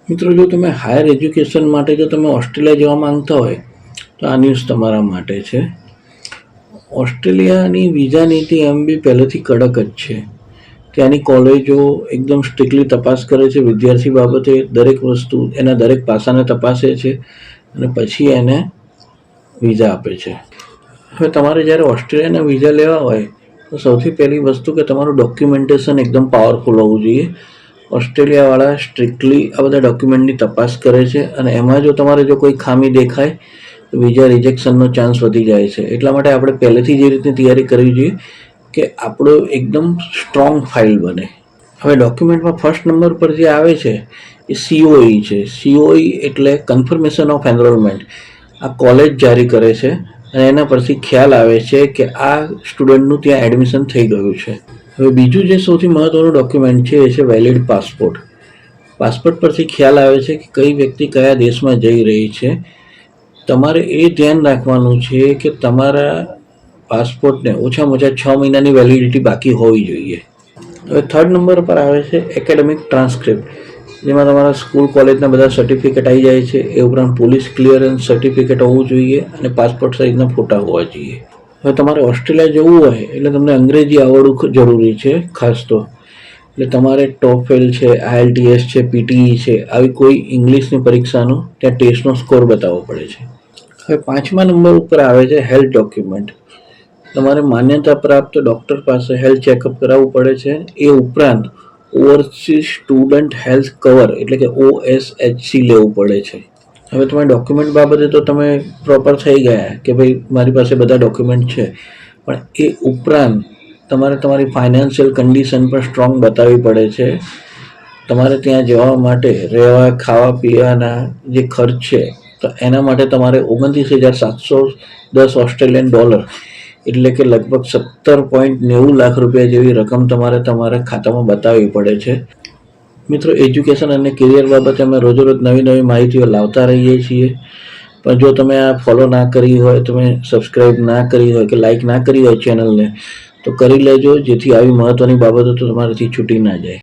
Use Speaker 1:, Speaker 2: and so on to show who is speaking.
Speaker 1: મિત્રો, જો તમે હાયર એજ્યુકેશન માટે જો તમે ઓસ્ટ્રેલિયા જવા માંગતા હોય તો આ ન્યૂઝ તમારા માટે છે. ઓસ્ટ્રેલિયાની વિઝા નીતિ એમ બી પહેલેથી કડક જ છે. ત્યાંની કોલેજો એકદમ સ્ટ્રિક્ટલી તપાસ કરે છે વિદ્યાર્થી બાબતે, દરેક વસ્તુ એના દરેક પાસાને તપાસે છે અને પછી એને વિઝા આપે છે. હવે તમારે જ્યારે ઓસ્ટ્રેલિયાના વિઝા લેવા હોય તો સૌથી પહેલી વસ્તુ કે તમારું ડોક્યુમેન્ટેશન એકદમ પાવરફુલ હોવું જોઈએ. ઓસ્ટ્રેલિયાવાળા સ્ટ્રિક્ટલી આ બધા ડોક્યુમેન્ટની તપાસ કરે છે અને એમાં જો તમારે જો કોઈ ખામી દેખાય તો વિઝા રિજેક્શનનો ચાન્સ વધી જાય છે. એટલા માટે આપણે પહેલેથી જે રીતની તૈયારી કરવી જોઈએ કે આપણો એકદમ સ્ટ્રોંગ ફાઇલ બને. હવે ડોક્યુમેન્ટમાં ફર્સ્ટ નંબર પર જે આવે છે એ COE છે. COE એટલે કન્ફર્મેશન ઓફ એનરોલમેન્ટ. આ કોલેજ જારી કરે છે અને એના પરથી ખ્યાલ આવે છે કે આ સ્ટુડન્ટનું ત્યાં એડમિશન થઈ ગયું છે. હવે બીજું જે સૌથી મહત્ત્વનું ડોક્યુમેન્ટ છે એ છે વેલિડ પાસપોર્ટ. પાસપોર્ટ પરથી ખ્યાલ આવે છે કે કઈ વ્યક્તિ કયા દેશમાં જઈ રહી છે. તમારે એ ધ્યાન રાખવાનું છે કે તમારા પાસપોર્ટને ઓછામાં ઓછા 6 મહિનાની વેલિડિટી બાકી હોવી જોઈએ. હવે થર્ડ નંબર પર આવે છે એકેડેમિક ટ્રાન્સક્રિપ્ટ, જેમાં તમારા સ્કૂલ કોલેજના બધા સર્ટિફિકેટ આવી જાય છે. એ ઉપરાંત પોલીસ ક્લિયરન્સ સર્ટિફિકેટ હોવું જોઈએ અને પાસપોર્ટ સાઇઝના ફોટા હોવા જોઈએ. હવે તમારે ઓસ્ટ્રેલિયા જવું હોય એટલે તમને અંગ્રેજી આવડવું જરૂરી છે ખાસ તો. એટલે તમારે ટોફેલ છે, IELTS છે, PTE છે, આવી કોઈ ઇંગ્લિશની પરીક્ષાનો ત્યાં ટેસ્ટનો સ્કોર બતાવવો પડે છે. હવે 5મા નંબર ઉપર આવે છે હેલ્થ ડોક્યુમેન્ટ. તમારે માન્યતા પ્રાપ્ત ડૉક્ટર પાસે હેલ્થ ચેકઅપ કરાવવું પડે છે. એ ઉપરાંત ઓવરસીઝ સ્ટુડન્ટ હેલ્થ કવર એટલે કે OSHC લેવું પડે છે. હવે તમારે ડોક્યુમેન્ટ બાબતે તો તમે પ્રોપર થઈ ગયા કે ભાઈ મારી પાસે બધા ડોક્યુમેન્ટ છે, પણ એ ઉપરાંત તમારે તમારી ફાઇનાન્શિયલ કન્ડિશન પણ સ્ટ્રોંગ બતાવવી પડે છે. તમારે ત્યાં જવા માટે રહેવા ખાવા પીવાના જે ખર્ચ છે તો એના માટે તમારે 29,710 ઓસ્ટ્રેલિયન ડોલર એટલે કે લગભગ 17.90 લાખ રૂપિયા જેવી રકમ તમારે તમારા ખાતામાં બતાવવી પડે છે. મિત્રો, એજ્યુકેશન અને કેરિયર બાબતે અમે રોજેરોજ નવી નવી માહિતીઓ લાવતા રહીએ છીએ. પણ જો તમે આ ફોલો ના કરી હોય, તમે સબસ્ક્રાઈબ ના કરી હોય કે લાઈક ના કરી હોય ચેનલને, તો કરી લેજો, જેથી આવી મહત્ત્વની બાબતો તો તમારાથી છૂટી ના જાય.